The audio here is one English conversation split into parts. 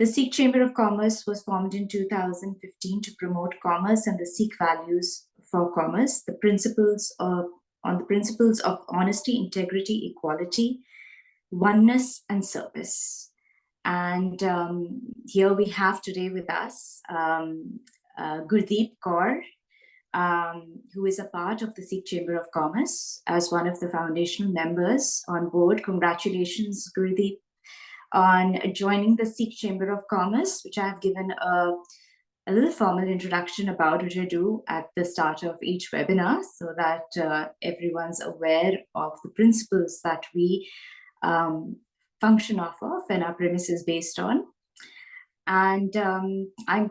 The Sikh Chamber of Commerce was formed in 2015 to promote commerce and the Sikh values for commerce, the principles of honesty, integrity, equality, oneness, and service. And here we have today with us Gurdeep Kaur, who is a part of the Sikh Chamber of Commerce as one of the foundational members on board. Congratulations, Gurdeep, on joining the Sikh Chamber of Commerce, which I have given a little formal introduction about, which I do at the start of each webinar, so that everyone's aware of the principles that we function off of and our premise is based on. And I'm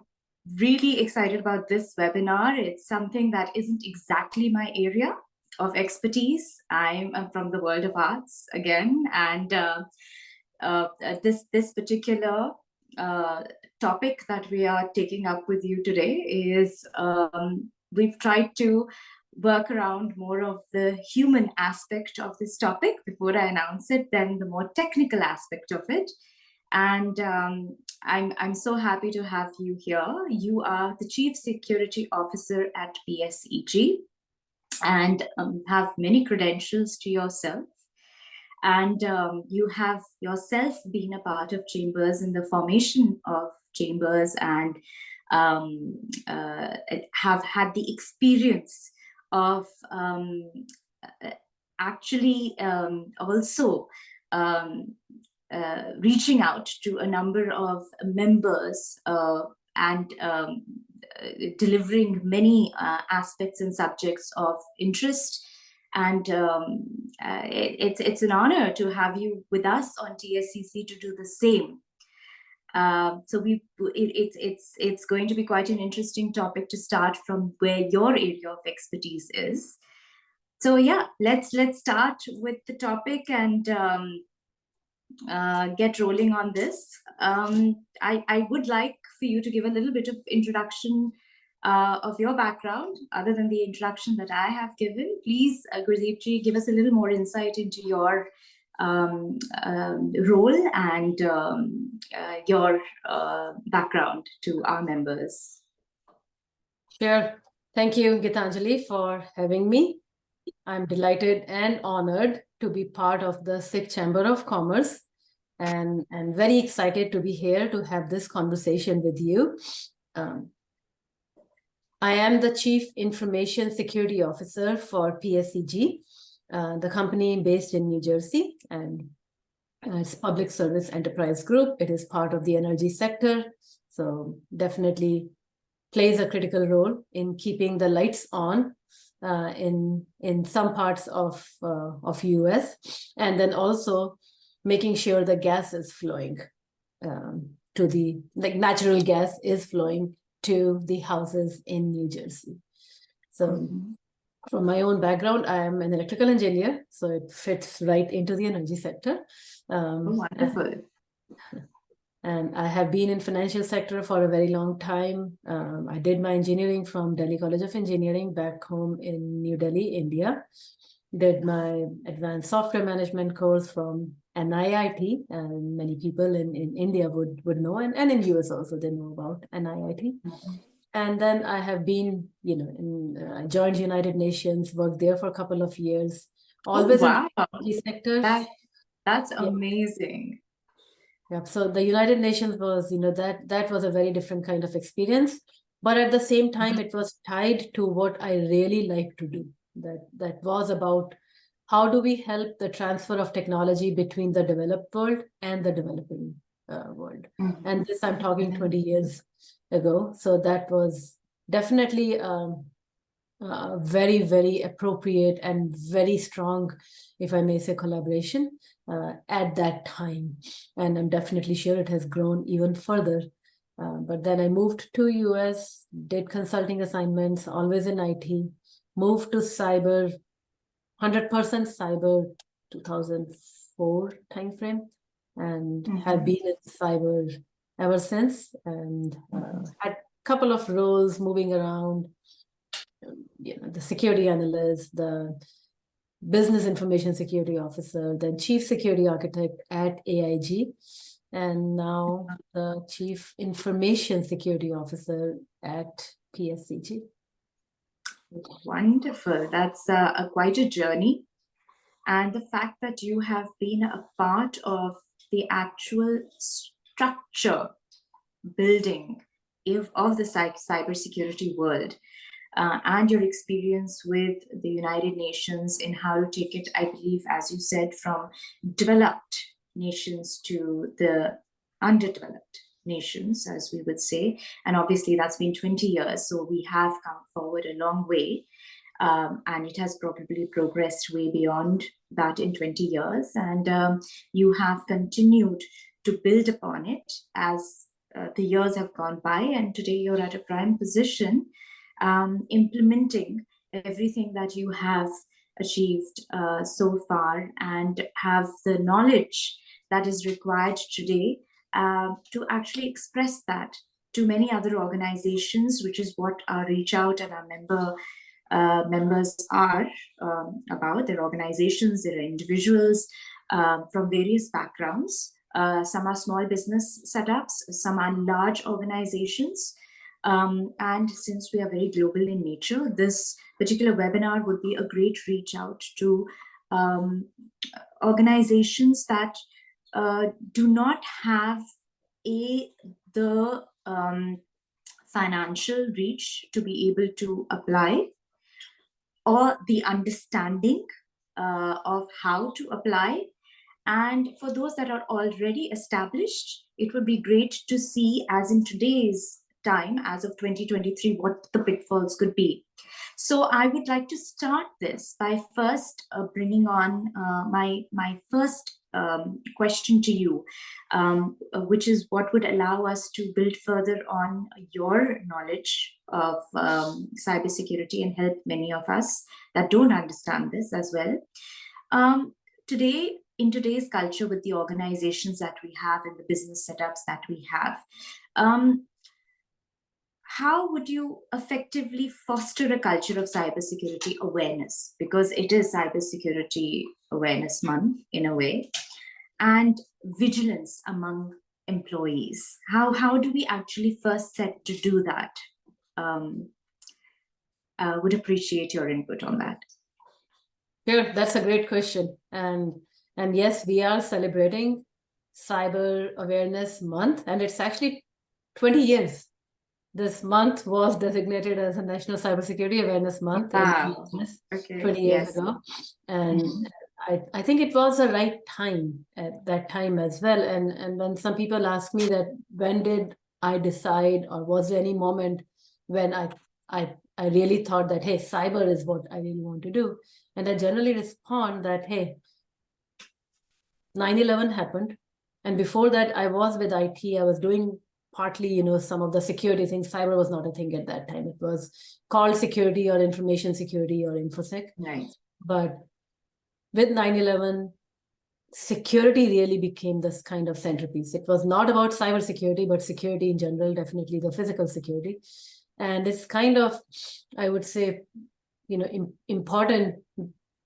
really excited about this webinar. It's something that isn't exactly my area of expertise. I'm from the world of arts again, and this particular topic that we are taking up with you today is we've tried to work around more of the human aspect of this topic before I announce it, then the more technical aspect of it. And I'm so happy to have you here. You are the Chief Security Officer at TSCC and have many credentials to yourself. And you have yourself been a part of chambers in the formation of chambers and have had the experience of actually also reaching out to a number of members and delivering many aspects and subjects of interest. And it's an honor to have you with us on TSCC to do the same. So it's going to be quite an interesting topic to start from where your area of expertise is. So yeah, let's start with the topic and get rolling on this. I would like for you to give a little bit of introduction of your background, other than the introduction that I have given. Please, Gurdeep ji, give us a little more insight into your role and your background to our members. Sure. Thank you, Gitanjali, for having me. I'm delighted and honored to be part of the Sikh Chamber of Commerce and very excited to be here to have this conversation with you. I am the Chief Information Security Officer for PSCG, the company based in New Jersey, and it's Public Service Enterprise Group. It is part of the energy sector, so definitely plays a critical role in keeping the lights on in some parts of US, and then also making sure the gas is flowing to the, like, natural gas is flowing to the houses in New Jersey. So from my own background, I am an electrical engineer, so it fits right into the energy sector. Wonderful. And I have been in financial sector for a very long time. I did my engineering from Delhi College of Engineering back home in New Delhi, India. Did my advanced software management course from NIIT, and many people in India would know, and in US also they know about NIIT. And then I have been, I joined United Nations, worked there for a couple of years, always in the energy sector. That's amazing. Yeah, so the United Nations was, that was a very different kind of experience, but at the same time, it was tied to what I really like to do. That was about how do we help the transfer of technology between the developed world and the developing world. And this I'm talking 20 years ago. So that was definitely very, very appropriate and very strong, if I may say, collaboration at that time. And I'm definitely sure it has grown even further. But then I moved to US, did consulting assignments, always in IT, moved to cyber, 100% cyber, 2004 timeframe, and have been in cyber ever since, and had a couple of roles moving around, the security analyst, the business information security officer, then chief security architect at AIG, and now the Chief Information Security Officer at TSCC. Wonderful. That's quite a journey. And the fact that you have been a part of the actual structure building of the cybersecurity world, and your experience with the United Nations in how to take it, I believe, as you said, from developed nations to the underdeveloped nations, as we would say. And obviously, that's been 20 years. So we have come forward a long way. And it has probably progressed way beyond that in 20 years. And you have continued to build upon it as the years have gone by. And today you're at a prime position, implementing everything that you have achieved so far, and have the knowledge that is required today to actually express that to many other organizations, which is what our reach out and our members are about. Their organizations, their individuals from various backgrounds. Some are small business setups, some are large organizations. And since we are very global in nature, this particular webinar would be a great reach out to organizations that do not have the financial reach to be able to apply, or the understanding of how to apply. And for those that are already established, it would be great to see, as in today's time, as of 2023, what the pitfalls could be. So I would like to start this by first bringing on my first question to you, which is what would allow us to build further on your knowledge of cybersecurity and help many of us that don't understand this as well. Today, in today's culture, with the organizations that we have and the business setups that we have, how would you effectively foster a culture of cybersecurity awareness? Because it is Cybersecurity Awareness Month in a way, and vigilance among employees. How do we actually first set to do that? Would appreciate your input on that. Sure, that's a great question. And yes, we are celebrating Cyber Awareness Month, and it's actually 20 years. This month was designated as a National Cybersecurity Awareness Month Okay. 20 years ago. And I think it was the right time at that time as well. And when some people ask me that, when did I decide, or was there any moment when I really thought that, hey, cyber is what I really want to do? And I generally respond that, hey, 9/11 happened. And before that, I was with IT. I was doing partly, some of the security things. Cyber was not a thing at that time. It was called security or information security or infosec. Right. But with 9/11, security really became this kind of centerpiece. It was not about cybersecurity, but security in general, definitely the physical security. And it's kind of, I would say, important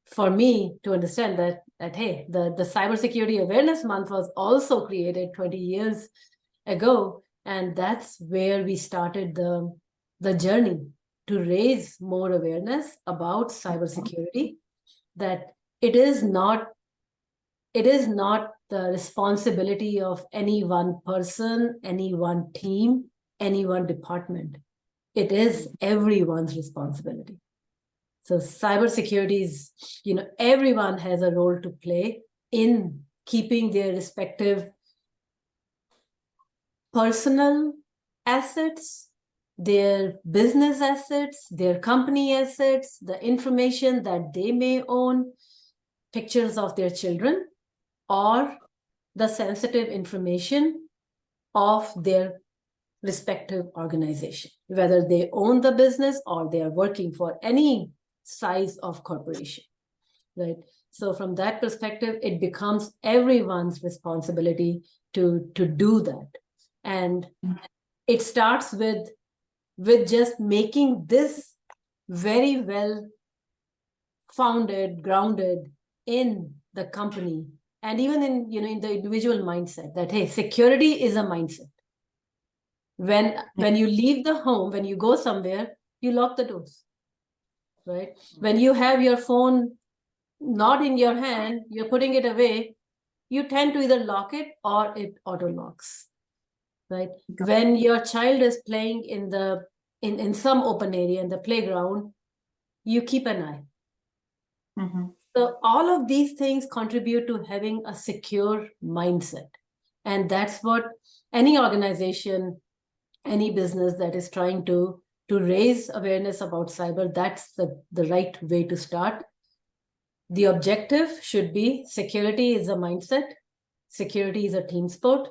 for me to understand that hey, the Cybersecurity Awareness Month was also created 20 years ago. And that's where we started the journey to raise more awareness about cybersecurity, that it is not the responsibility of any one person, any one team, any one department. It is everyone's responsibility. So cybersecurity is, everyone has a role to play in keeping their respective personal assets, their business assets, their company assets, the information that they may own, pictures of their children, or the sensitive information of their respective organization, whether they own the business or they are working for any size of corporation, right? So from that perspective, it becomes everyone's responsibility to do that. And it starts with just making this very well founded, grounded in the company and even in, in the individual mindset, that, hey, security is a mindset. When you leave the home, when you go somewhere, you lock the doors, right? When you have your phone not in your hand, you're putting it away, you tend to either lock it or it auto locks, right? When your child is playing in some open area in the playground, you keep an eye. So all of these things contribute to having a secure mindset. And that's what any organization, any business that is trying to raise awareness about cyber, that's the right way to start. The objective should be security is a mindset. Security is a team sport.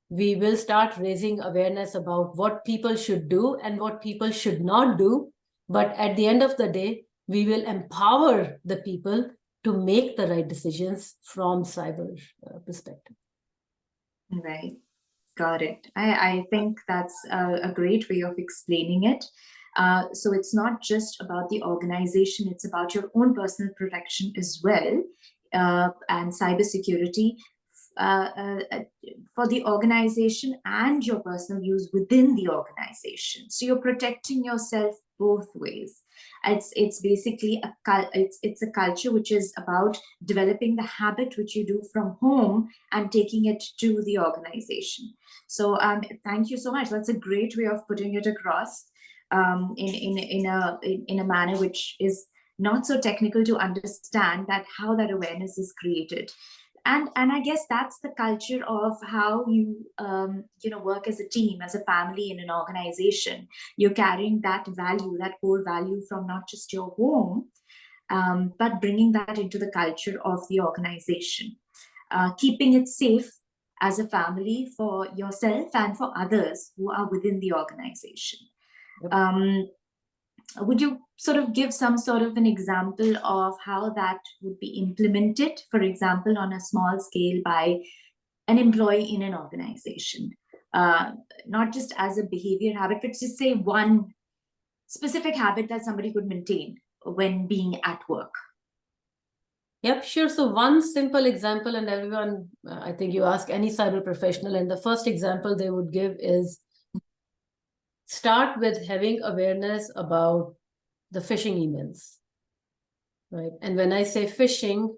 We will start raising awareness about what people should do and what people should not do. But at the end of the day, we will empower the people to make the right decisions from cyber perspective. Right. Got it. I think that's a great way of explaining it. So it's not just about the organization, it's about your own personal protection as well, and cybersecurity for the organization and your personal use within the organization. So you're protecting yourself both ways. It's basically it's a culture which is about developing the habit which you do from home and taking it to the organization. So thank you so much. That's a great way of putting it across in a manner which is not so technical to understand that how that awareness is created. And I guess that's the culture of how you work as a team, as a family, in an organization. You're carrying that value, that core value, from not just your home, but bringing that into the culture of the organization, keeping it safe as a family for yourself and for others who are within the organization. Would you sort of give some sort of an example of how that would be implemented, for example, on a small scale by an employee in an organization? Not just as a behavior habit, but just say one specific habit that somebody could maintain when being at work. Yep, sure. So one simple example, and everyone, I think you ask any cyber professional, and the first example they would give is start with having awareness about the phishing emails, right? And when I say phishing,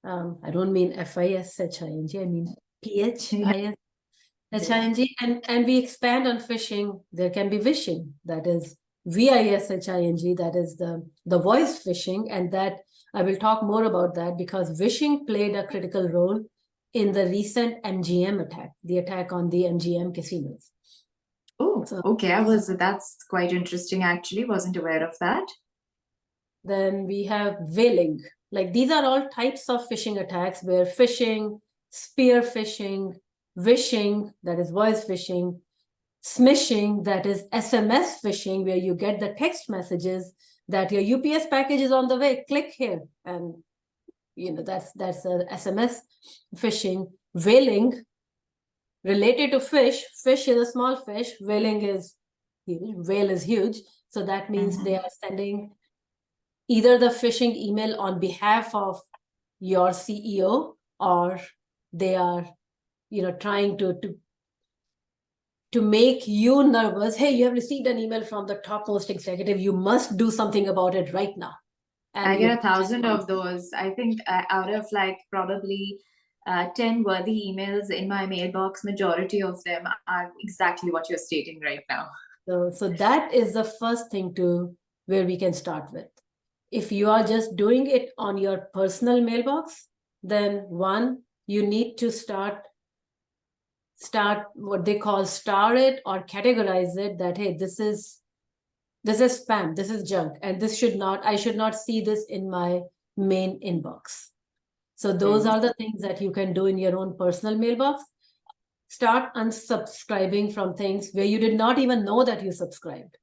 I don't mean FISHING, I mean PHISHING. And we expand on phishing. There can be vishing, that is VISHING, that is the voice phishing, and that I will talk more about that because vishing played a critical role in the recent MGM attack, the attack on the MGM casinos. Oh, so, okay. That's quite interesting, actually. Wasn't aware of that. Then we have veiling. Like these are all types of phishing attacks where phishing, spear phishing, vishing, that is voice phishing, smishing, that is SMS phishing, where you get the text messages that your UPS package is on the way, click here. And that's a SMS phishing. Veiling, related to fish is a small fish, whaling is huge, whale is huge. So that means they are sending either the phishing email on behalf of your CEO, or they are, trying to make you nervous. Hey, you have received an email from the topmost executive. You must do something about it right now. And I get 1,000 of those. I think out of probably 10 worthy emails in my mailbox, majority of them are exactly what you're stating right now. So that is the first thing where we can start with. If you are just doing it on your personal mailbox, then one, you need to start what they call star it or categorize it, that, hey, this is spam, this is junk, and I should not see this in my main inbox. So those are the things that you can do in your own personal mailbox. Start unsubscribing from things where you did not even know that you subscribed.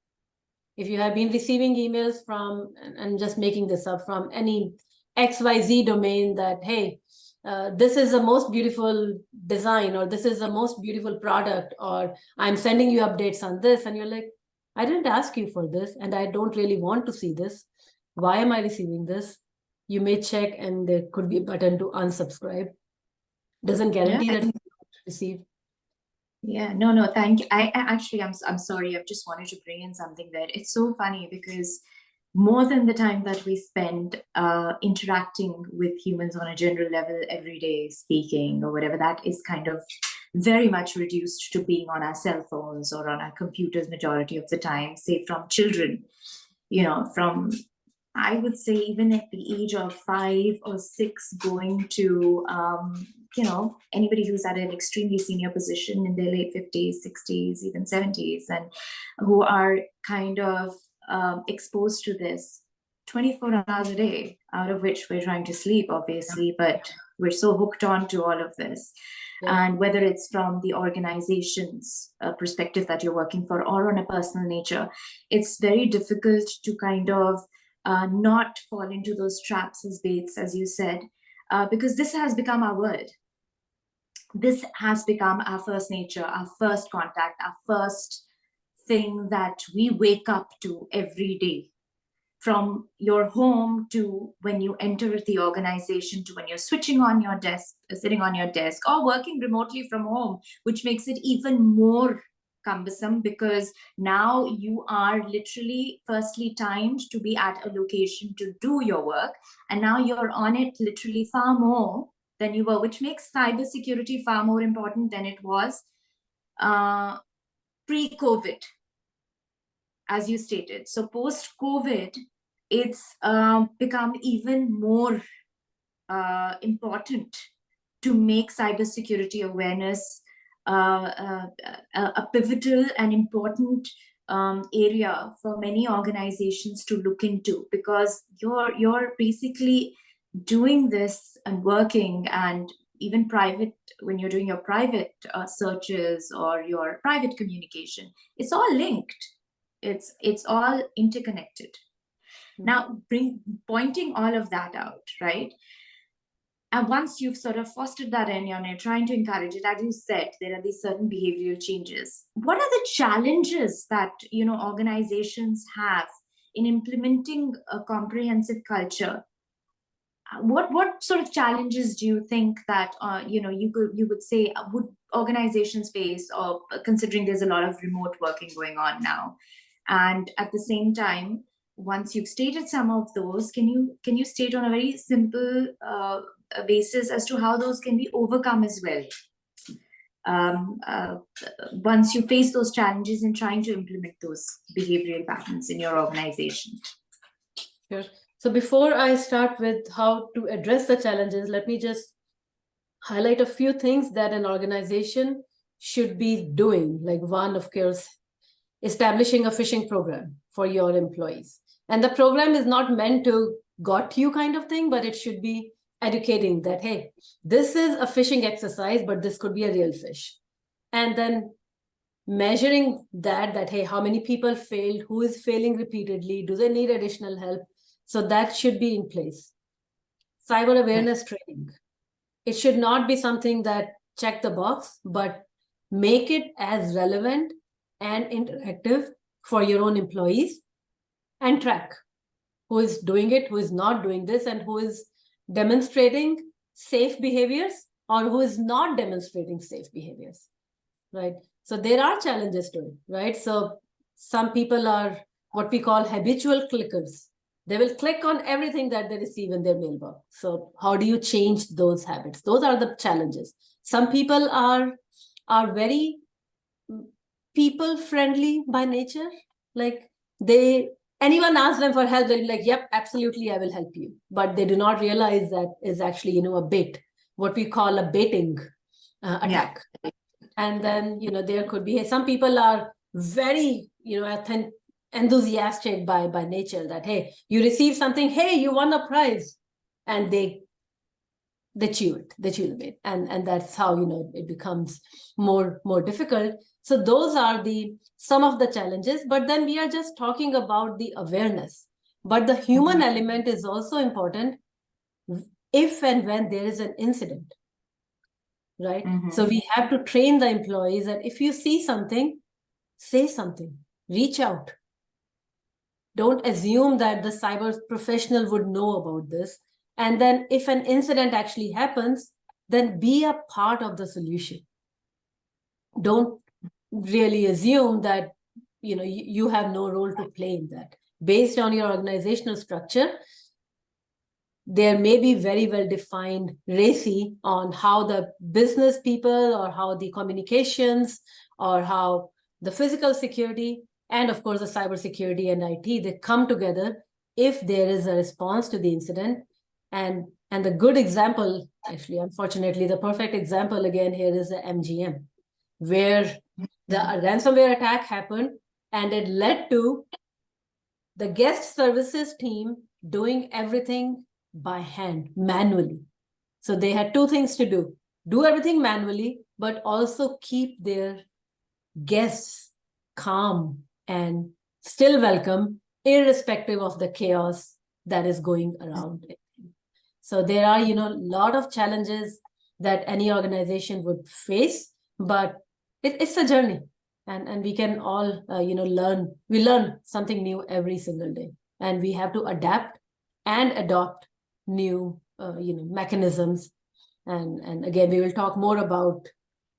If you have been receiving emails from, and just making this up, from any XYZ domain that, hey, this is the most beautiful design, or this is the most beautiful product, or I'm sending you updates on this, and you're like, I didn't ask you for this, and I don't really want to see this. Why am I receiving this? You may check, and there could be a button to unsubscribe. Doesn't Yeah, guarantee that you receive. yeah, no, thank you. Actually, I'm sorry. I just wanted to bring in something there. It's so funny because more than the time that we spend interacting with humans on a general level every day, speaking or whatever, that is kind of very much reduced to being on our cell phones or on our computers majority of the time, say from children, from I would say even at the age of 5 or 6, going to anybody who's at an extremely senior position in their late 50s, 60s, even 70s, and who are kind of exposed to this 24 hours a day, out of which we're trying to sleep, obviously, but we're so hooked on to all of this. Yeah. And whether it's from the organization's perspective that you're working for or on a personal nature, it's very difficult to kind of not fall into those traps as baits, as you said, because this has become our world. This has become our first nature, our first contact, our first thing that we wake up to every day. From your home to when you enter the organization to when you're switching on your desk, sitting on your desk, or working remotely from home, which makes it even more cumbersome because now you are literally firstly timed to be at a location to do your work, and now you're on it literally far more than you were, which makes cybersecurity far more important than it was pre-COVID, as you stated. So post-COVID, it's become even more important to make cybersecurity awareness a pivotal and important area for many organizations to look into, because you're basically doing this and working, and even private, when you're doing your private searches or your private communication, it's all linked, it's all interconnected. Now, pointing all of that out, right? And once you've sort of fostered that in, you're trying to encourage it, as you said, there are these certain behavioral changes. What are the challenges that organizations have in implementing a comprehensive culture? What sort of challenges do you think that you would say would organizations face, or considering there's a lot of remote working going on now, and at the same time, once you've stated some of those, can you state on a very simple basis as to how those can be overcome as well, um, uh, once you face those challenges in trying to implement those behavioral patterns in your organization? Sure. So before I start with how to address the challenges, let me just highlight a few things that an organization should be doing. Like one, of course, establishing a phishing program for your employees. And the program is not meant to got you kind of thing, but it should be educating that, hey, this is a phishing exercise, but this could be a real fish. And then measuring that, hey, how many people failed, who is failing repeatedly, do they need additional help? So that should be in place. Cyber awareness training. It should not be something that check the box, but make it as relevant and interactive for your own employees, and track who is doing it, who is not doing this, and who is demonstrating safe behaviors or who is not demonstrating safe behaviors, right? So there are challenges to it, right? So some people are what we call habitual clickers. They will click on everything that they receive in their mailbox. So how do you change those habits? Those are the challenges. Some people are very people friendly by nature. Like anyone asks them for help, they'll be like, yep, absolutely, I will help you. But they do not realize that is actually, a bait, what we call a baiting attack. Yeah. And then, there could be, some people are very, enthusiastic by nature that, hey, you receive something, hey, you won a prize. And they chew the bait. And that's how, it becomes more difficult. So those are some of the challenges, but then we are just talking about the awareness. But the human element is also important if and when there is an incident, right? So we have to train the employees that if you see something, say something, reach out. Don't assume that the cyber professional would know about this. And then if an incident actually happens, then be a part of the solution. Don't really assume that you have no role to play in that. Based on your organizational structure, there may be very well defined RACI on how the business people or how the communications or how the physical security and of course the cybersecurity and IT, they come together if there is a response to the incident. And the good example, actually, unfortunately, the perfect example again here is the MGM, where the ransomware attack happened and it led to the guest services team doing everything by hand, manually. So they had two things to do everything manually, but also keep their guests calm and still welcome, irrespective of the chaos that is going around. So there are, a lot of challenges that any organization would face, but it's a journey. And we can all, we learn something new every single day. And we have to adapt and adopt new, mechanisms. And again, we will talk more about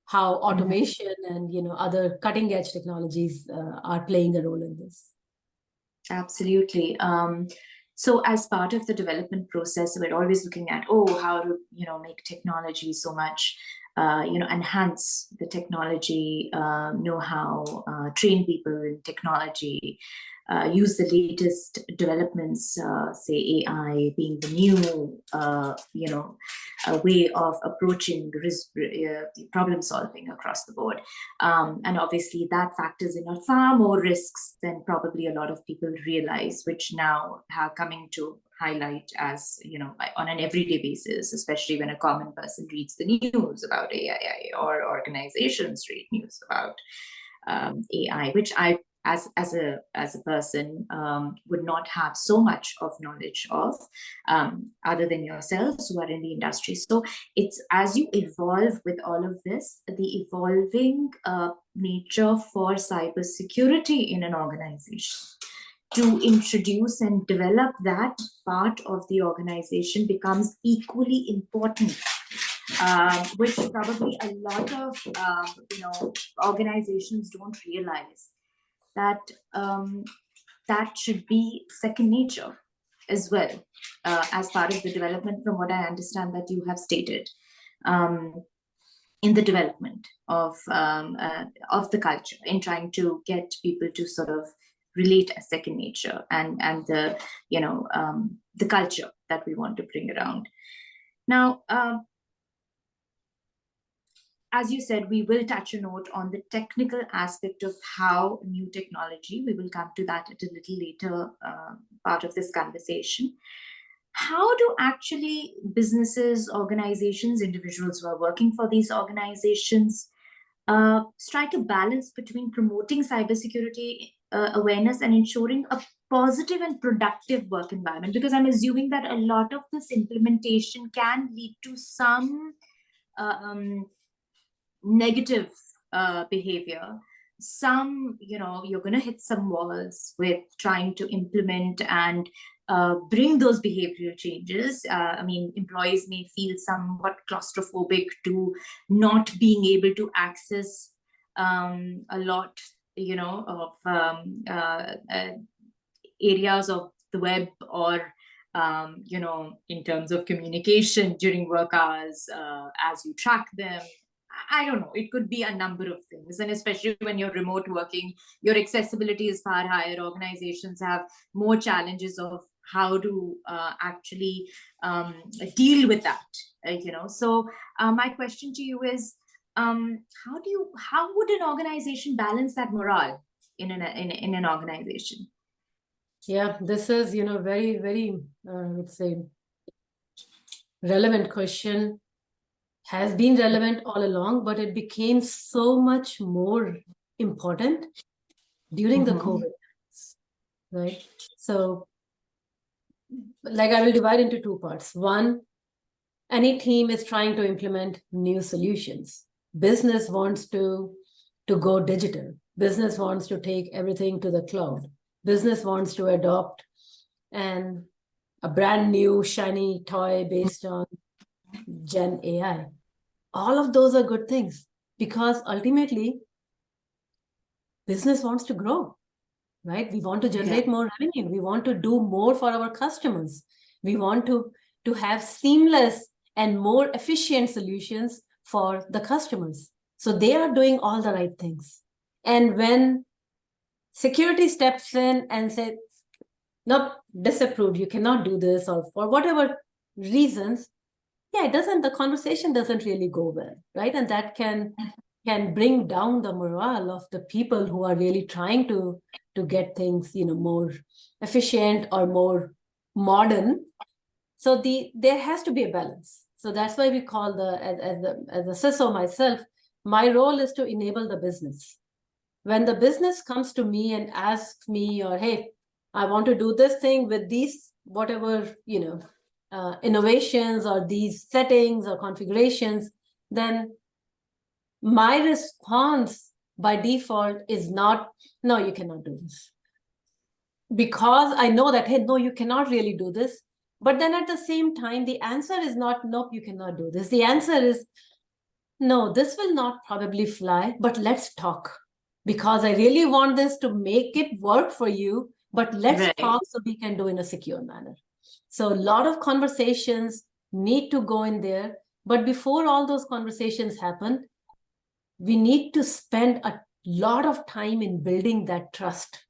how automation and, other cutting edge technologies are playing a role in this. Absolutely. So as part of the development process, we're always looking at, how to, make technology so much, enhance the technology know-how, train people in technology, use the latest developments, say AI being the new, way of approaching problem solving across the board. And obviously that factors in far more risks than probably a lot of people realize, which now are coming to highlight as, on an everyday basis, especially when a common person reads the news about AI or organizations read news about AI, which I as a person would not have so much of knowledge of, other than yourselves who are in the industry. So it's as you evolve with all of this, the evolving nature for cybersecurity in an organization, to introduce and develop that part of the organization becomes equally important, which probably a lot of organizations don't realize, that that should be second nature as well, as part of the development, from what I understand that you have stated, in the development of the culture, in trying to get people to sort of relate as second nature, and the the culture that we want to bring around. Now, as you said, we will touch a note on the technical aspect of how new technology, we will come to that at a little later part of this conversation. How do actually businesses, organizations, individuals who are working for these organizations strike a balance between promoting cybersecurity awareness and ensuring a positive and productive work environment? Because I'm assuming that a lot of this implementation can lead to some negative behavior. Some, you're going to hit some walls with trying to implement and bring those behavioral changes. I mean, employees may feel somewhat claustrophobic to not being able to access a lot, of areas of the web, or in terms of communication during work hours, as you track them. I don't know, it could be a number of things. And especially when you're remote working, your accessibility is far higher. Organizations have more challenges of how to actually deal with that. So my question to you is, how would an organization balance that morale in an organization? Yeah, this is, very, very, I would say, relevant question. Has been relevant all along, but it became so much more important during the COVID, right? So, like, I will divide into two parts. One, any team is trying to implement new solutions. Business wants to go digital. Business wants to take everything to the cloud. Business wants to adopt a brand new shiny toy based on Gen AI. All of those are good things because ultimately business wants to grow, right? We want to generate more revenue. We want to do more for our customers. We want to have seamless and more efficient solutions for the customers. So they are doing all the right things. And when security steps in and says, nope, disapproved, you cannot do this, or for whatever reasons, yeah, the conversation doesn't really go well, right? And that can bring down the morale of the people who are really trying to get things, more efficient or more modern. So there has to be a balance. So that's why we call as a CISO myself, my role is to enable the business. When the business comes to me and asks me, or hey, I want to do this thing with these whatever innovations or these settings or configurations, then my response by default is not, no, you cannot do this. Because I know that, hey, no, you cannot really do this. But then at the same time, the answer is not, nope, you cannot do this. The answer is, no, this will not probably fly, but let's talk. Because I really want this to make it work for you, but let's talk so we can do in a secure manner. So a lot of conversations need to go in there. But before all those conversations happen, we need to spend a lot of time in building that trust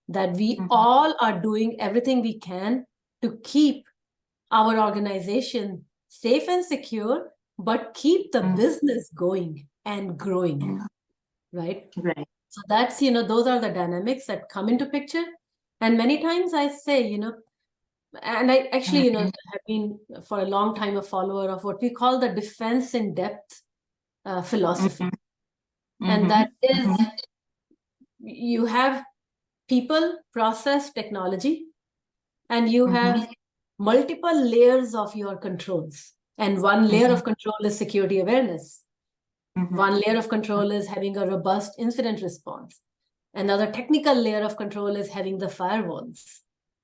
that we all are doing everything we can to keep our organization safe and secure, but keep the business going and growing, right? Right. So that's, those are the dynamics that come into picture. And many times I say, and I actually, have been for a long time a follower of what we call the defense in depth philosophy. And that is, you have people, process, technology, and you have multiple layers of your controls. And one layer of control is security awareness. One layer of control is having a robust incident response. Another technical layer of control is having the firewalls,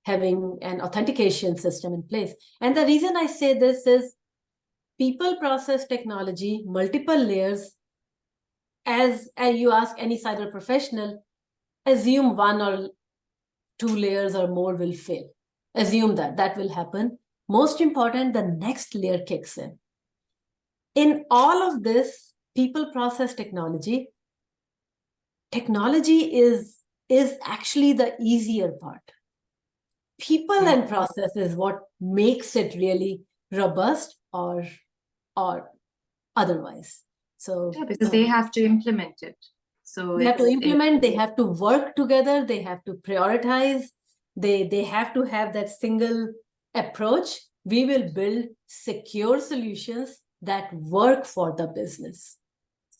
having an authentication system in place. And the reason I say this is people, process, technology, multiple layers. As you ask any cyber professional, assume one or two layers or more will fail. Assume that will happen. Most important, the next layer kicks in. In all of this, people, process, technology is actually the easier part. People and process is what makes it really robust or otherwise. So because they have to implement it. So they have to implement, they have to work together, they have to prioritize, they have to have that single approach. We will build secure solutions that work for the business.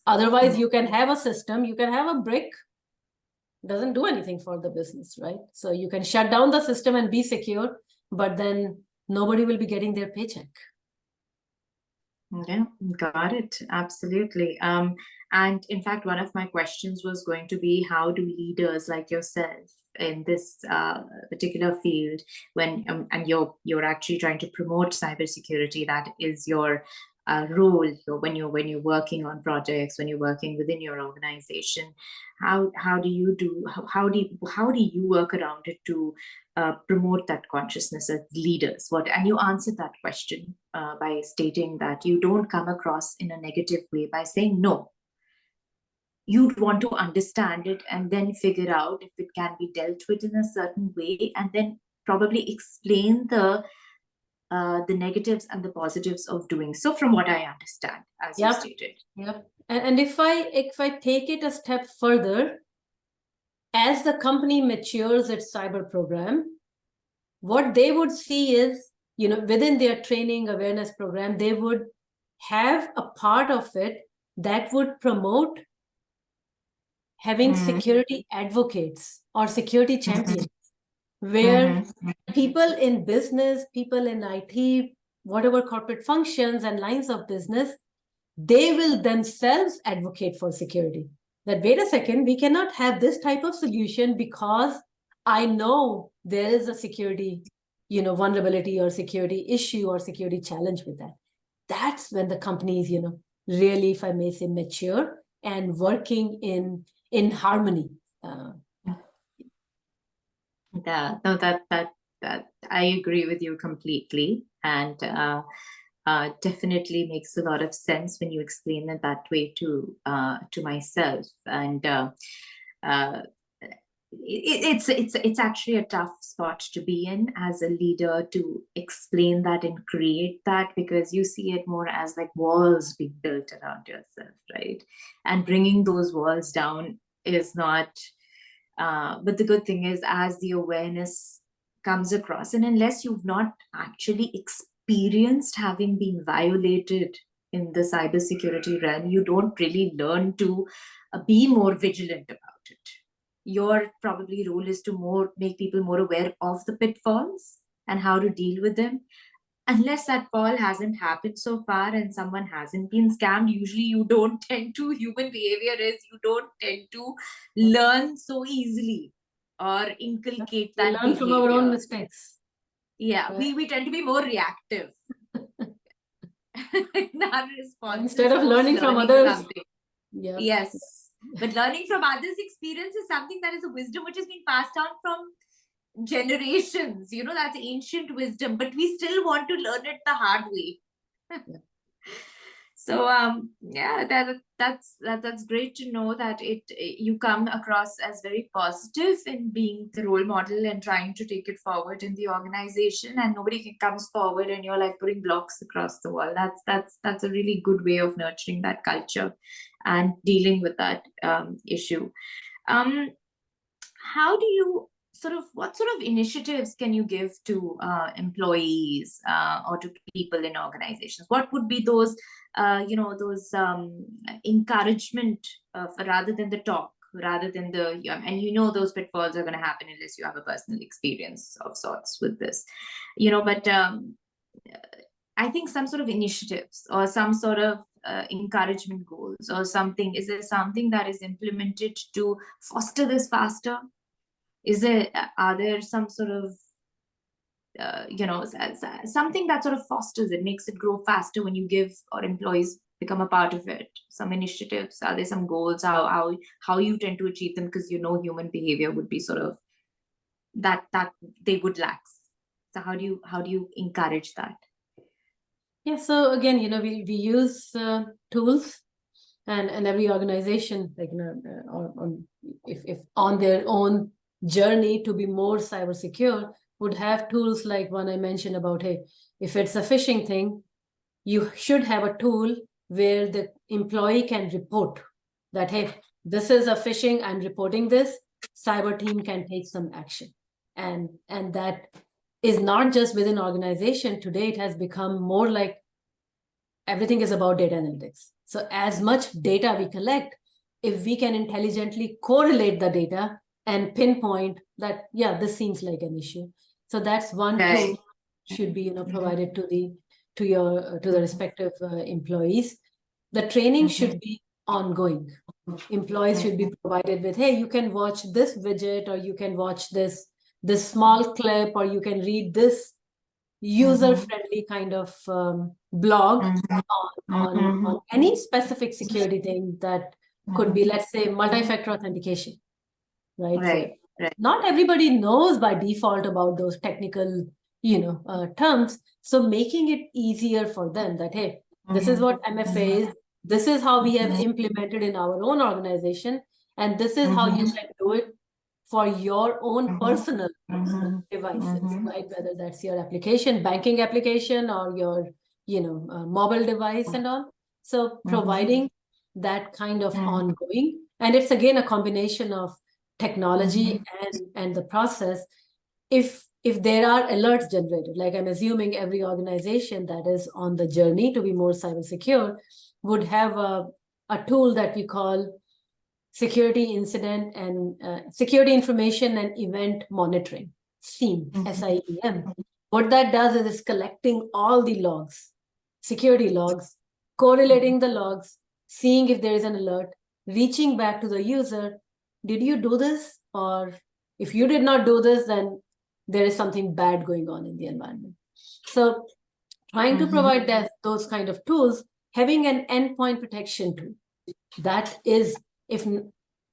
Otherwise, you can have a system, you can have a brick, doesn't do anything for the business, right? So you can shut down the system and be secure, but then nobody will be getting their paycheck. Yeah, got it. Absolutely. And in fact, one of my questions was going to be, how do leaders like yourself in this particular field, when and you're actually trying to promote cybersecurity, that is your role when you're working on projects, when you're working within your organization, how do you do how do you work around it to promote that consciousness as leaders? And you answered that question by stating that you don't come across in a negative way by saying no. You'd want to understand it and then figure out if it can be dealt with in a certain way, and then probably explain the negatives and the positives of doing so, from what I understand, as you stated. Yep. And if I take it a step further, as the company matures its cyber program, what they would see is, within their training awareness program, they would have a part of it that would promote having security advocates or security champions, where people in business, people in IT, whatever corporate functions and lines of business, they will themselves advocate for security. That, wait a second, we cannot have this type of solution because I know there is a security, vulnerability or security issue or security challenge with that. that's when the companies, really, if I may say, mature and working in harmony. Yeah, no, that I agree with you completely, and definitely makes a lot of sense when you explain it that way to myself. And it's actually a tough spot to be in as a leader, to explain that and create that, because you see it more as like walls being built around yourself, right? And bringing those walls down is not. But the good thing is, as the awareness comes across, and unless you've not actually experienced having been violated in the cybersecurity realm, you don't really learn to be more vigilant about it. Your probably role is to more make people more aware of the pitfalls and how to deal with them. Unless that fall hasn't happened so far and someone hasn't been scammed, usually you don't tend to, human behavior is, you don't tend to learn so easily or inculcate We that learn from our own behavior. mistakes. Yeah, Right? we tend to be more reactive in our Instead responses of post learning from learning others. something. Yeah. Yes, but learning from others' experience is something that is a wisdom which has been passed down from generations. That's ancient wisdom, but we still want to learn it the hard way. Yeah. So yeah, that's great to know that you come across as very positive in being the role model and trying to take it forward in the organization, and nobody comes forward and you're like putting blocks across the wall. That's a really good way of nurturing that culture and dealing with that issue. um how do you what sort of initiatives can you give to employees or to people in organizations? What would be those those encouragement, rather than the talk, rather than the and those pitfalls are going to happen unless you have a personal experience of sorts with this, but I think some sort of initiatives or some sort of encouragement goals or something, is there something that is implemented to foster this faster? Are there some sort of something that sort of fosters it, makes it grow faster when you give or employees become a part of it? Some initiatives, are there some goals, how you tend to achieve them, because human behavior would be sort of that they would lack. So how do you encourage that? Yeah, so again, we use tools, and every organization, like, if on their own journey to be more cyber secure, would have tools like one I mentioned about, hey, if it's a phishing thing, you should have a tool where the employee can report that, hey, this is a phishing, I'm reporting this, cyber team can take some action. And that is not just within organization. Today it has become more like everything is about data analytics. So as much data we collect, if we can intelligently correlate the data and pinpoint that, yeah, this seems like an issue. So that's one tool should be provided to the respective employees. The training should be ongoing. Employees should be provided with, hey, you can watch this widget, or you can watch this small clip, or you can read this user-friendly kind of blog on any specific security thing that could be, let's say, multi-factor authentication, right? So Right. not everybody knows by default about those technical, terms. So making it easier for them that, hey, this is what MFA is, this is how we have implemented in our own organization, and this is how you can do it for your own personal devices, right? Whether that's your application, banking application, or your, mobile device and all. So providing that kind of ongoing, and it's again a combination of technology and the process. If there are alerts generated, like I'm assuming every organization that is on the journey to be more cyber secure would have a tool that we call security incident and security information and event monitoring, SIEM, SIEM. What that does is it's collecting all the logs, security logs, correlating the logs, seeing if there is an alert, reaching back to the user. Did you do this? Or if you did not do this, then there is something bad going on in the environment. So trying to provide those kind of tools, having an endpoint protection tool. That is, if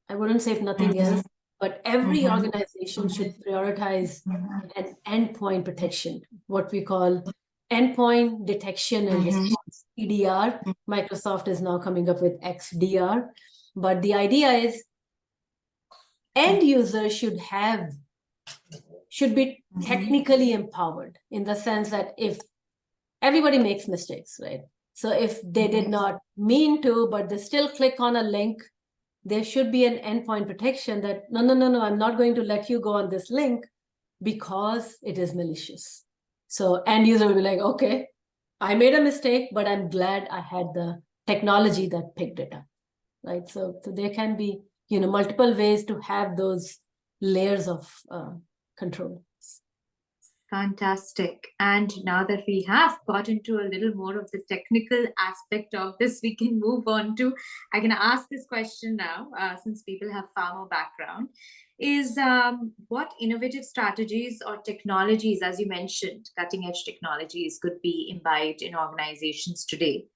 I wouldn't say if nothing else, but every organization should prioritize an endpoint protection, what we call endpoint detection and response, EDR. Microsoft is now coming up with XDR. But the idea is end users should be technically empowered, in the sense that if everybody makes mistakes, right? So if they did not mean to, but they still click on a link, there should be an endpoint protection that, no, I'm not going to let you go on this link because it is malicious. So end user will be like, okay, I made a mistake, but I'm glad I had the technology that picked it up, right? So there can be, multiple ways to have those layers of control. Fantastic. And now that we have got into a little more of the technical aspect of this, we can move on to, I can ask this question now, since people have far more background, is what innovative strategies or technologies, as you mentioned, cutting edge technologies could be imbibed in organizations today,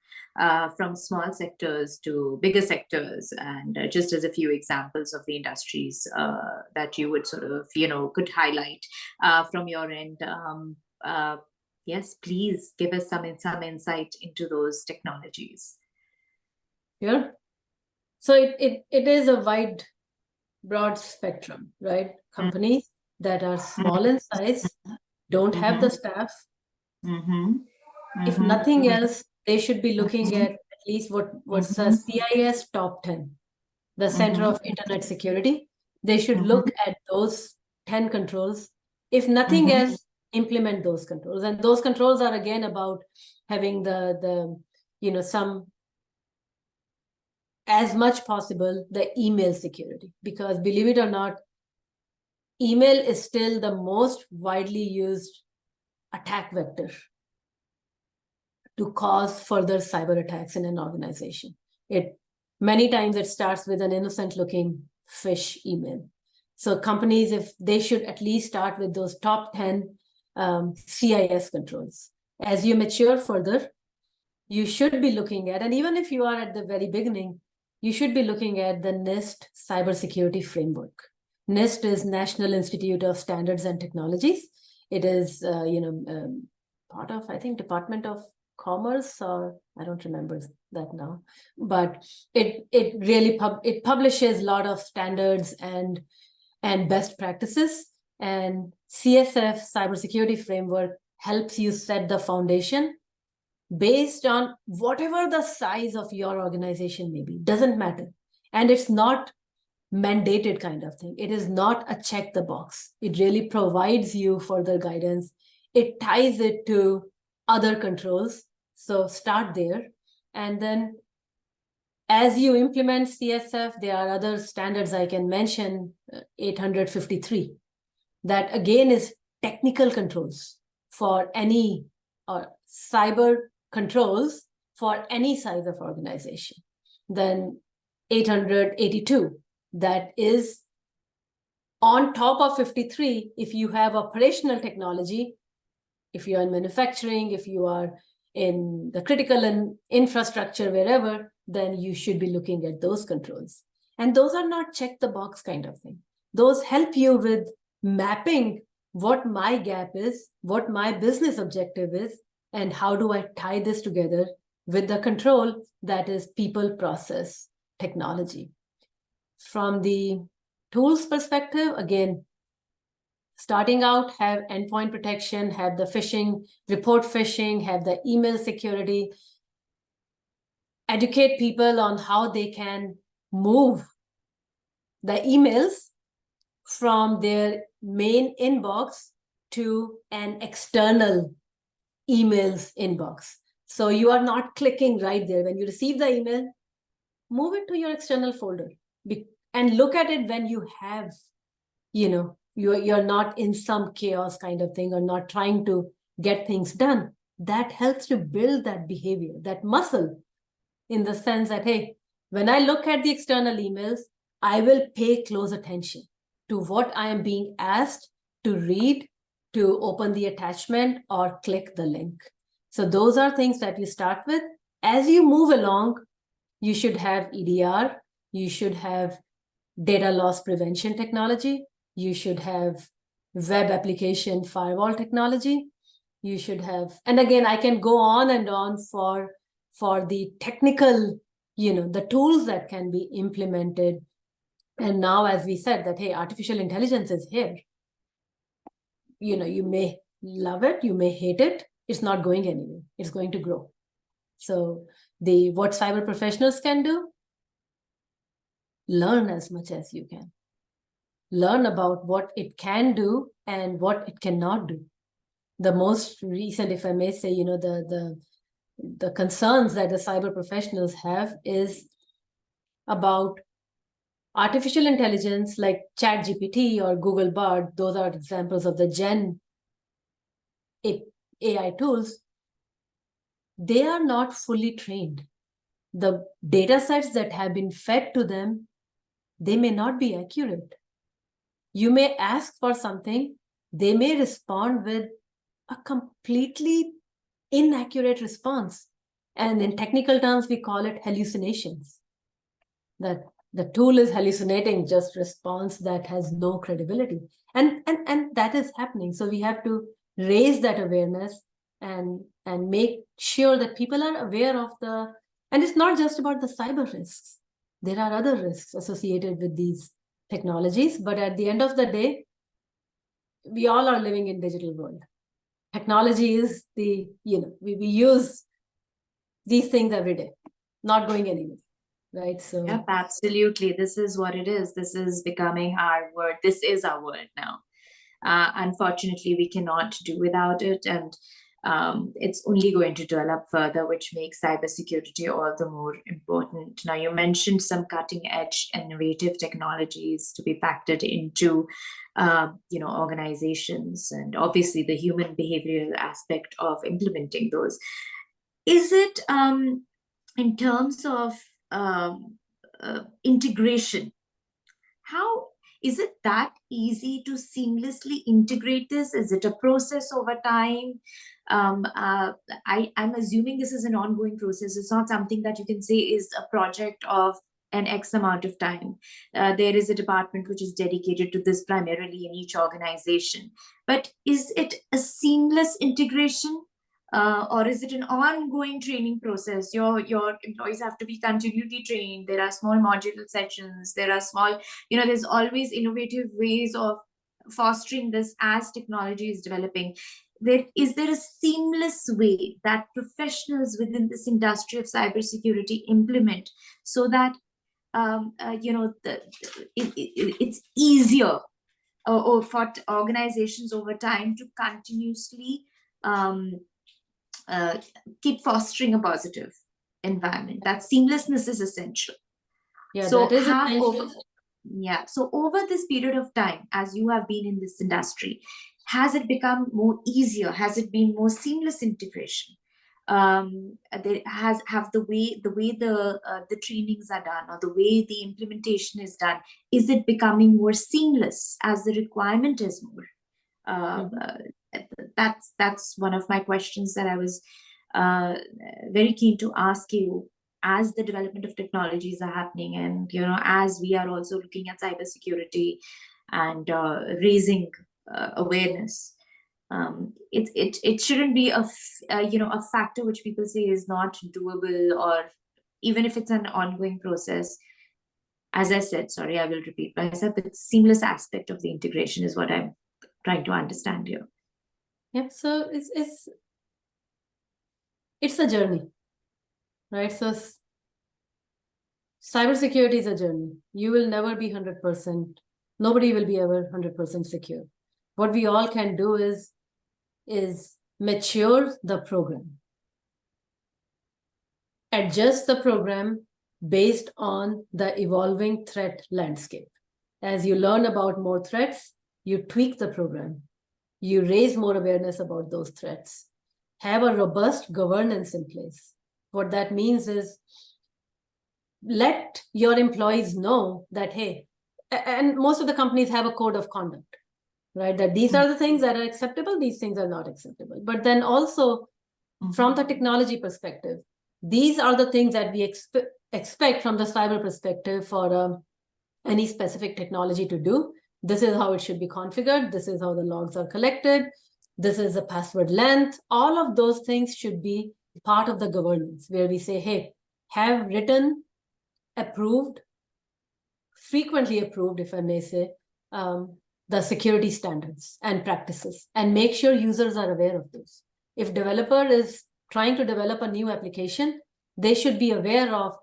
from small sectors to bigger sectors, and just as a few examples of the industries that you would sort of, could highlight from your end. Yes, please give us some insight into those technologies. Yeah. So it is a wide, broad spectrum, right? Companies that are small in size, don't have the staff. If nothing else, they should be looking at least what's the CIS top 10, the Center of Internet Security. They should look at those 10 controls. If nothing else, implement those controls. And those controls are again about having the some, as much possible, the email security, because believe it or not, email is still the most widely used attack vector to cause further cyber attacks in an organization. Many times it starts with an innocent looking phish email. So companies, if they should at least start with those top 10 CIS controls. As you mature further, you should be looking at, and even if you are at the very beginning, you should be looking at the NIST cybersecurity framework. NIST is National Institute of Standards and Technologies. It is, part of, I think, Department of Commerce, or I don't remember that now, but it really publishes a lot of standards and best practices, and CSF cybersecurity framework helps you set the foundation based on whatever the size of your organization may be. Doesn't matter. And it's not mandated kind of thing. It is not a check the box. It really provides you further guidance. It ties it to other controls. So start there. And then as you implement CSF, there are other standards I can mention, 853, that again is technical controls for any, or cyber controls for any size of organization. Then 882, that is on top of 53, if you have operational technology, if you are in manufacturing, if you are in the critical infrastructure, wherever, then you should be looking at those controls. And those are not check the box kind of thing. Those help you with mapping what my gap is, what my business objective is, and how do I tie this together with the control that is people, process, technology. From the tools perspective, again, starting out, have endpoint protection, have the phishing, report phishing, have the email security, educate people on how they can move the emails from their main inbox to an external emails inbox. So you are not clicking right there. When you receive the email, move it to your external folder and look at it when you have, you're not in some chaos kind of thing, or not trying to get things done. That helps to build that behavior, that muscle, in the sense that, hey, when I look at the external emails, I will pay close attention to what I am being asked to read, to open the attachment, or click the link. So those are things that you start with. As you move along, you should have EDR, you should have data loss prevention technology, you should have web application firewall technology, you should have, and again, I can go on and on for the technical, the tools that can be implemented. And now, as we said, that, hey, artificial intelligence is here. You may love it, you may hate it, it's not going anywhere, it's going to grow. So what cyber professionals can do, learn as much as you can. Learn about what it can do and what it cannot do. The most recent, if I may say, the concerns that the cyber professionals have is about artificial intelligence, like ChatGPT or Google Bard. Those are examples of the Gen AI tools. They are not fully trained. The data sets that have been fed to them, they may not be accurate. You may ask for something, they may respond with a completely inaccurate response. And in technical terms, we call it hallucinations. That the tool is hallucinating just response that has no credibility. And that is happening. So we have to raise that awareness and make sure that people are aware of and it's not just about the cyber risks. There are other risks associated with these technologies, but at the end of the day, we all are living in digital world. Technology is we use these things every day, not going anywhere, right? So yep, absolutely. This is what it is. This is becoming our word. This is our word now. Unfortunately, we cannot do without it, and it's only going to develop further, which makes cybersecurity all the more important. Now, you mentioned some cutting-edge, innovative technologies to be factored into, organizations, and obviously the human behavioral aspect of implementing those. Is it in terms of integration? How is it that easy to seamlessly integrate this? Is it a process over time? I'm assuming this is an ongoing process. It's not something that you can say is a project of an X amount of time. There is a department which is dedicated to this primarily in each organization. But is it a seamless integration? Or is it an ongoing training process? Your employees have to be continually trained. There are small modular sessions. There are small, there's always innovative ways of fostering this as technology is developing. Is there a seamless way that professionals within this industry of cybersecurity implement so that it's easier or for organizations over time to continuously keep fostering a positive environment? That seamlessness is essential. Yeah, so that is essential. So over this period of time, as you have been in this industry, has it become more easier? Has it been more seamless integration? There have the way the trainings are done, or the way the implementation is done, is it becoming more seamless as the requirement is more? That's one of my questions that I was very keen to ask you, as the development of technologies are happening, and as we are also looking at cybersecurity and raising awareness. It shouldn't be a factor which people say is not doable, or even if it's an ongoing process. As I said, sorry, I will repeat myself, but seamless aspect of the integration is what I'm trying to understand here. Yep. So it's a journey, right? So cybersecurity is a journey. You will never be 100%. Nobody will be ever 100% secure. What we all can do is mature the program, adjust the program based on the evolving threat landscape. As you learn about more threats, you tweak the program. You raise more awareness about those threats. Have a robust governance in place. What that means is let your employees know that, hey, and most of the companies have a code of conduct, right? That these are the things that are acceptable, these things are not acceptable. But then also from the technology perspective. These are the things that we expect from the cyber perspective for any specific technology to do. This is how it should be configured. This is how the logs are collected. This is the password length. All of those things should be part of the governance, where we say, hey, have written, approved, frequently approved, if I may say, the security standards and practices, and make sure users are aware of those. If developer is trying to develop a new application, they should be aware of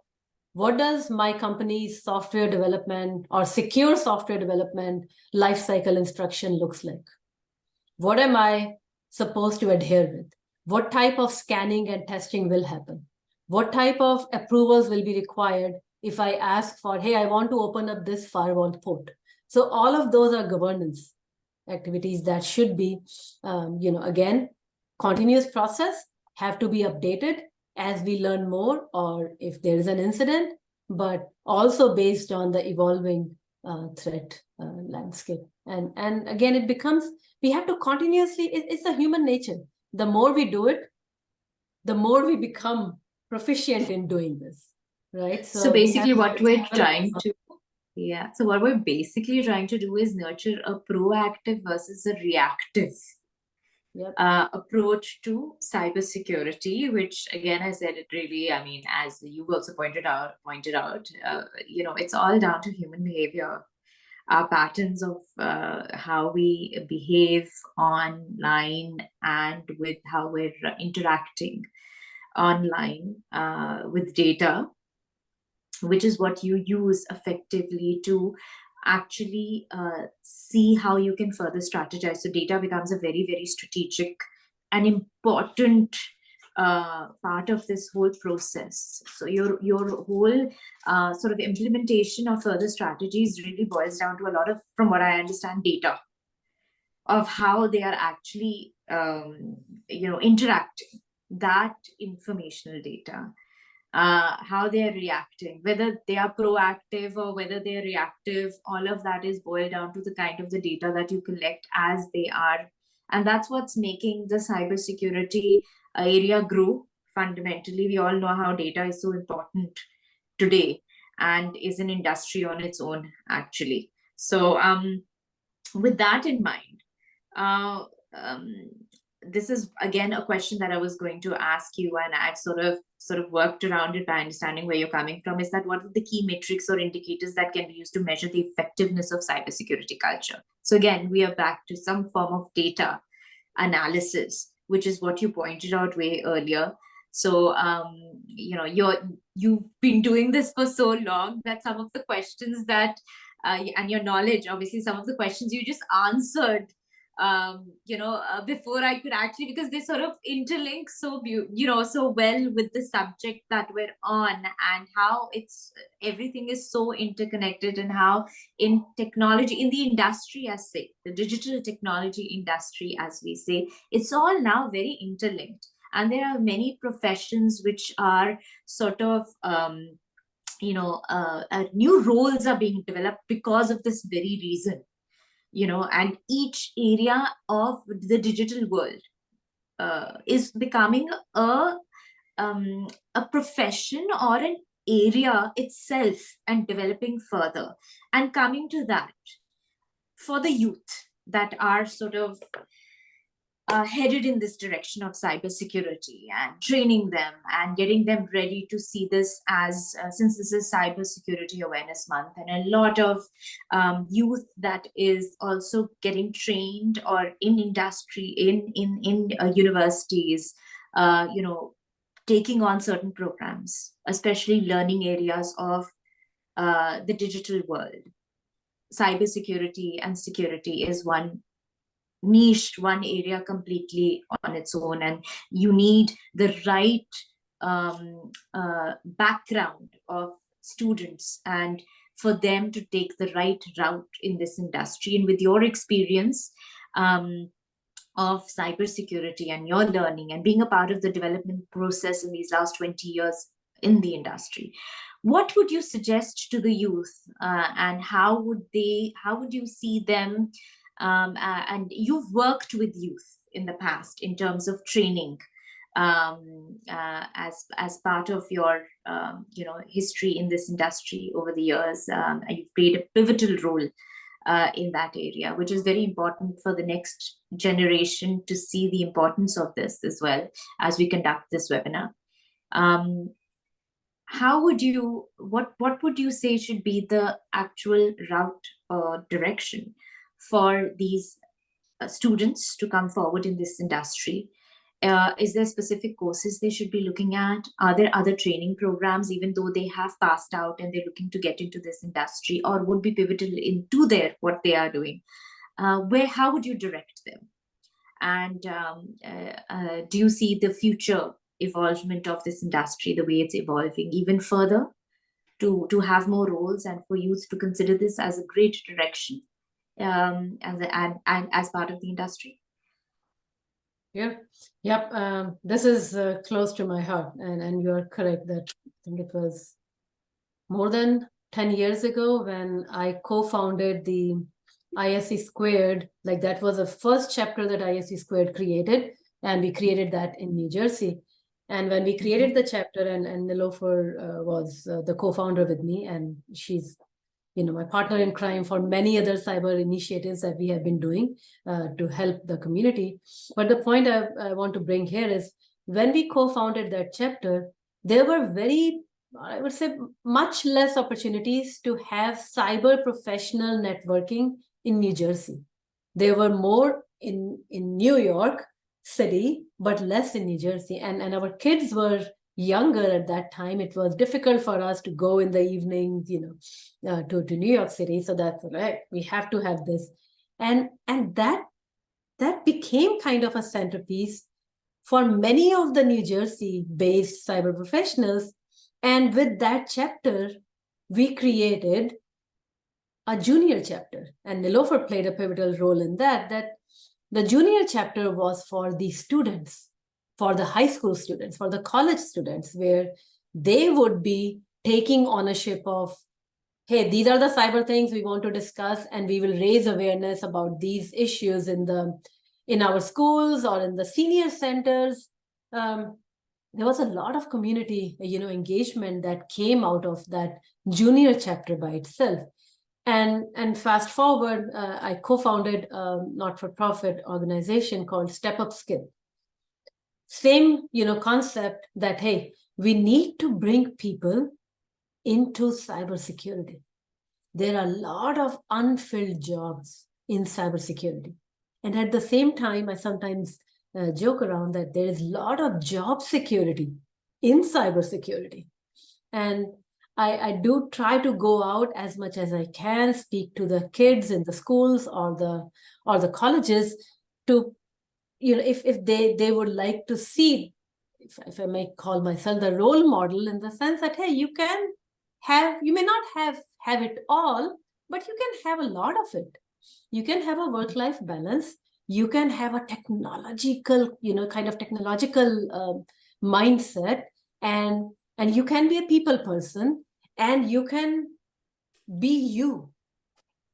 what does my company's software development or secure software development lifecycle instruction looks like. What am I supposed to adhere with? What type of scanning and testing will happen? What type of approvals will be required if I ask for, hey, I want to open up this firewall port? So all of those are governance activities that should be, again, continuous process, have to be updated as we learn more or if there is an incident, but also based on the evolving threat landscape. And again, it becomes, we have to continuously, it's a human nature. The more we do it, the more we become proficient in doing this, right? So basically what we're trying to do is nurture a proactive versus a reactive approach to cybersecurity, which again, I said it really, I mean, as you've also pointed out, it's all down to human behavior, our patterns of how we behave online and with how we're interacting online with data, which is what you use effectively to actually see how you can further strategize. So data becomes a very, very strategic and important part of this whole process. So your whole sort of implementation of further strategies really boils down to a lot of, from what I understand, data of how they are actually interacting, that informational data, how they're reacting, whether they are proactive or whether they're reactive, all of that is boiled down to the kind of the data that you collect as they are. And that's what's making the cybersecurity area grow fundamentally. We all know how data is so important today and is an industry on its own, actually. So with that in mind, this is again a question that I was going to ask you, and I've sort of worked around it by understanding where you're coming from, is that what are the key metrics or indicators that can be used to measure the effectiveness of cybersecurity culture? So again, we are back to some form of data analysis, which is what you pointed out way earlier. So you've been doing this for so long that some of the questions that and your knowledge, obviously some of the questions you just answered before I could actually, because they sort of interlink so well with the subject that we're on, and how everything is so interconnected, and how in technology, in the industry, as say the digital technology industry, as we say, it's all now very interlinked, and there are many professions which are sort of new roles are being developed because of this very reason. And each area of the digital world is becoming a profession or an area itself, and developing further. And coming to that, for the youth that are sort of headed in this direction of cybersecurity, and training them and getting them ready to see this as, since this is Cybersecurity Awareness Month, and a lot of youth that is also getting trained or in industry, in universities, taking on certain programs, especially learning areas of the digital world. Cybersecurity and security is one area completely on its own, and you need the right background of students and for them to take the right route in this industry. And with your experience of cybersecurity and your learning and being a part of the development process in these last 20 years in the industry, what would you suggest to the youth, and how would you see them? And you've worked with youth in the past in terms of training as part of your history in this industry over the years. And you've played a pivotal role in that area, which is very important for the next generation to see the importance of this as well as we conduct this webinar. How would you, what would you say should be the actual route or direction for these students to come forward in this industry? Is there specific courses they should be looking at? Are there other training programs, even though they have passed out and they're looking to get into this industry, or would be pivotal into their what they are doing? How would you direct them? And do you see the future evolvement of this industry, the way it's evolving even further, to have more roles and for youth to consider this as a great direction and as part of the industry? Yeah, yep. This is close to my heart, and you're correct that I think it was more than 10 years ago when I co-founded the ISC Squared. Like, that was the first chapter that ISC Squared created, and we created that in New Jersey. And when we created the chapter, and Nilofer was the co-founder with me, and she's my partner in crime for many other cyber initiatives that we have been doing to help the community. But the point I want to bring here is, when we co-founded that chapter, there were I would say, much less opportunities to have cyber professional networking in New Jersey. There were more in New York City, but less in New Jersey. And our kids were younger at that time. It was difficult for us to go in the evenings, to New York City. So that's right. We have to have this. And that became kind of a centerpiece for many of the New Jersey-based cyber professionals. And with that chapter, we created a junior chapter. And Nilofer played a pivotal role in that the junior chapter was for the students, for the high school students, for the college students, where they would be taking ownership of, hey, these are the cyber things we want to discuss, and we will raise awareness about these issues in our schools or in the senior centers. There was a lot of community, engagement that came out of that junior chapter by itself. And fast forward, I co-founded a not-for-profit organization called Step Up Skill. Same, concept that, hey, we need to bring people into cybersecurity. There are a lot of unfilled jobs in cybersecurity. And at the same time, I sometimes joke around that there is a lot of job security in cybersecurity. And I do try to go out as much as I can, speak to the kids in the schools or the colleges to, if they would like to see, if I may call myself the role model, in the sense that, hey, you may not have it all, but you can have a lot of it. You can have a work-life balance. You can have a technological, kind of technological mindset, and you can be a people person, and you can be you,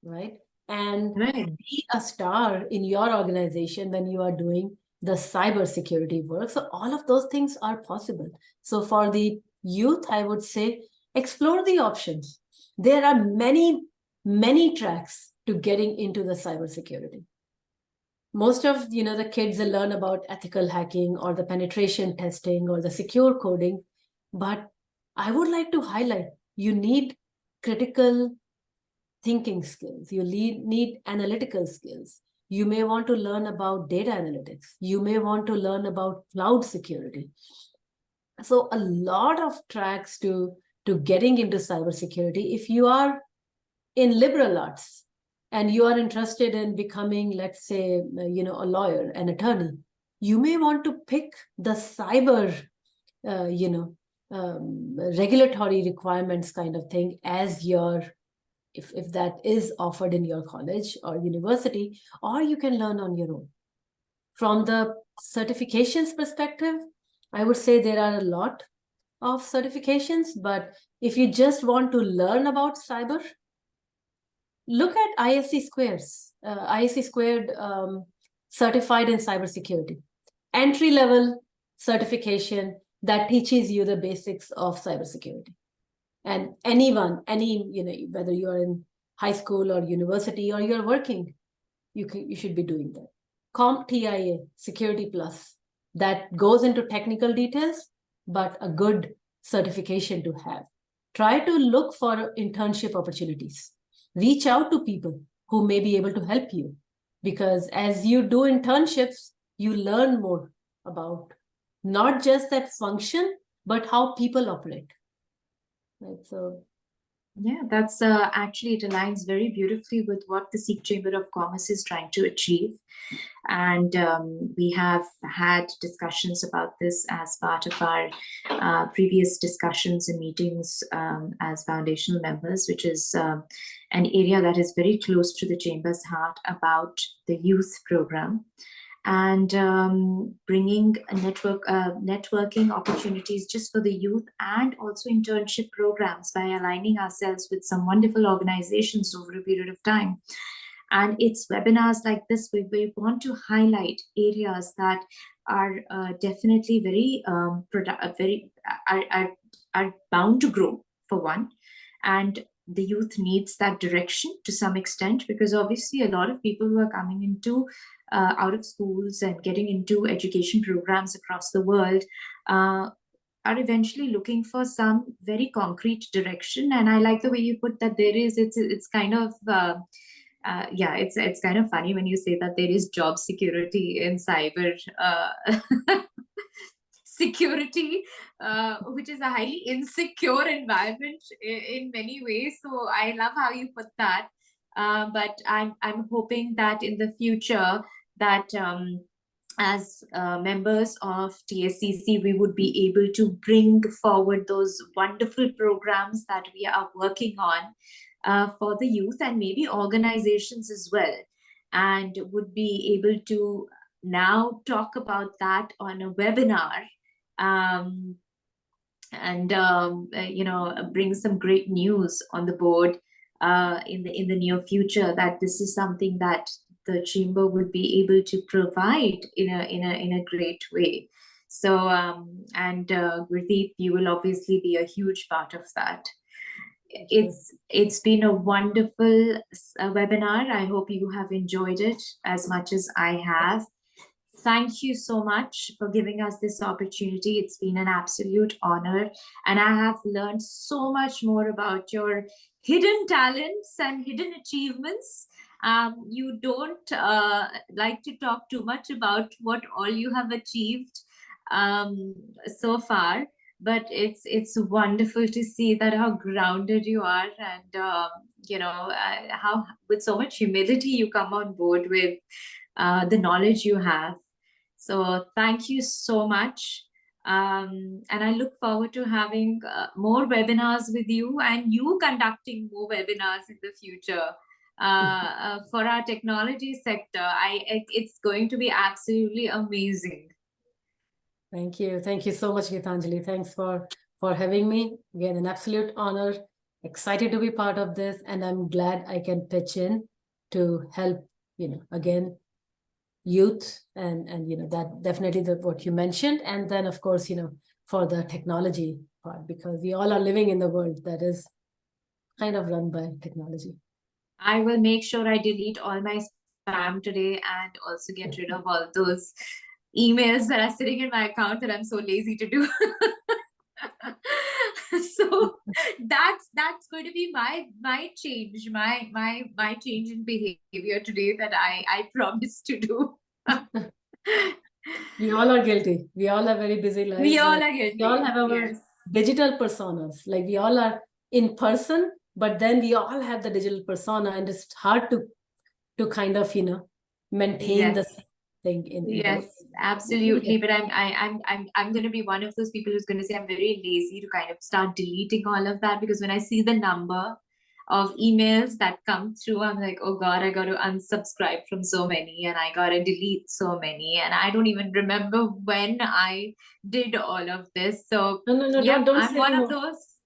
right? And be a star in your organization when you are doing the cybersecurity work. So all of those things are possible. So for the youth, I would say, explore the options. There are many, many tracks to getting into the cybersecurity. Most of the kids will learn about ethical hacking or the penetration testing or the secure coding, but I would like to highlight, you need critical thinking skills. You need analytical skills. You may want to learn about data analytics. You may want to learn about cloud security. So a lot of tracks to getting into cybersecurity. If you are in liberal arts and you are interested in becoming, let's say, a lawyer, an attorney, you may want to pick the cyber, regulatory requirements kind of thing as your, if that is offered in your college or university, or you can learn on your own. From the certifications perspective, I would say there are a lot of certifications, but if you just want to learn about cyber, look at ISC Squared certified in cybersecurity. Entry level certification that teaches you the basics of cybersecurity. And anyone, whether you are in high school or university or you're working, you should be doing that. CompTIA, Security Plus, that goes into technical details, but a good certification to have. Try to look for internship opportunities. Reach out to people who may be able to help you, because as you do internships, you learn more about not just that function, but how people operate. Right. So yeah, that's actually, it aligns very beautifully with what the Sikh Chamber of Commerce is trying to achieve. And we have had discussions about this as part of our previous discussions and meetings as foundational members, which is an area that is very close to the Chamber's heart, about the youth program, and bringing a networking opportunities just for the youth, and also internship programs by aligning ourselves with some wonderful organizations over a period of time. And it's webinars like this where we want to highlight areas that are definitely very are bound to grow, for one, and the youth needs that direction to some extent, because obviously a lot of people who are coming into out of schools and getting into education programs across the world are eventually looking for some very concrete direction. And I like the way you put that it's kind of yeah, it's kind of funny when you say that there is job security in cyber security, which is a highly insecure environment in many ways. So I love how you put that. But I'm hoping that in the future that as members of TSCC, we would be able to bring forward those wonderful programs that we are working on for the youth, and maybe organizations as well, and would be able to now talk about that on a webinar, and bring some great news on the board in the near future, that this is something that the chamber would be able to provide in a great way. So and Gurdeep, you will obviously be a huge part of that. It's been a wonderful webinar. I hope you have enjoyed it as much as I have. Thank you so much for giving us this opportunity. It's been an absolute honor, and I have learned so much more about your hidden talents and hidden achievements. You don't like to talk too much about what all you have achieved so far, but it's wonderful to see that how grounded you are, and how with so much humility you come on board with the knowledge you have. So thank you so much. And I look forward to having more webinars with you, and you conducting more webinars in the future for our technology sector. It's going to be absolutely amazing. Thank you. Thank you so much, Gitanjali. Thanks for having me. Again, an absolute honor. Excited to be part of this, and I'm glad I can pitch in to help, again, youth, and that definitely what you mentioned. And then, of course, for the technology part, because we all are living in the world that is kind of run by technology. I will make sure I delete all my spam today, and also get rid of all those emails that are sitting in my account that I'm so lazy to do. So that's going to be my change, my change in behavior today, that I promise to do. We all are guilty. We all have very busy lives. We all are guilty. We all have our digital personas. Like, we all are in person, but then we all have the digital persona, and it's hard to kind of maintain the thing in yes, absolutely. But I'm going to be one of those people who's going to say I'm very lazy to kind of start deleting all of that, because when I see the number of emails that come through, I'm like, oh God, I got to unsubscribe from so many, and I got to delete so many, and I don't even remember when I did all of this. So no, yeah, don't I'm one of those.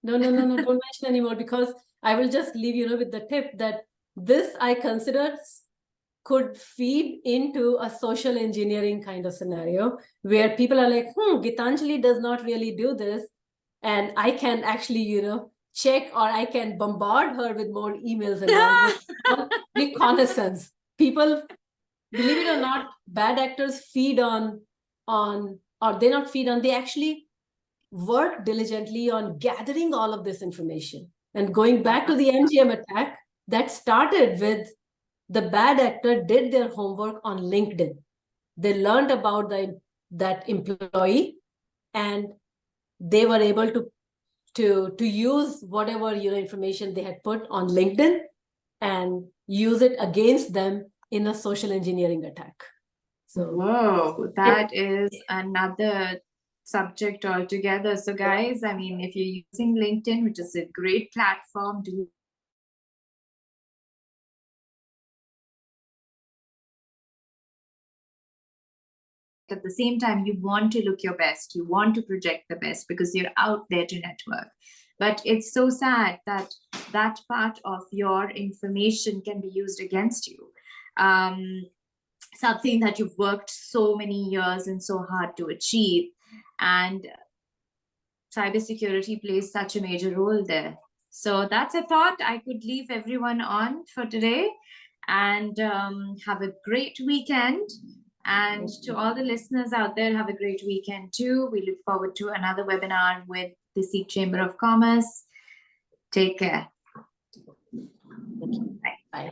No, don't mention anymore, because I will just leave with the tip that this I consider could feed into a social engineering kind of scenario where people are like, Gitanjali does not really do this. And I can actually, check, or I can bombard her with more emails and all. Reconnaissance. People, believe it or not, bad actors feed on, or they not feed on, they actually work diligently on gathering all of this information. And going back to the MGM attack, that started with the bad actor did their homework on LinkedIn. They learned about that employee, and they were able to use whatever information they had put on LinkedIn and use it against them in a social engineering attack. So whoa, that is another subject altogether. So guys, I mean, if you're using LinkedIn, which is a great platform, do at the same time, you want to look your best, you want to project the best because you're out there to network. But it's so sad that that part of your information can be used against you. Something that you've worked so many years and so hard to achieve. And cybersecurity plays such a major role there. So that's a thought I could leave everyone on for today. And have a great weekend. And to all the listeners out there, have a great weekend too. We look forward to another webinar with the Sikh Chamber of Commerce. Take care. Bye.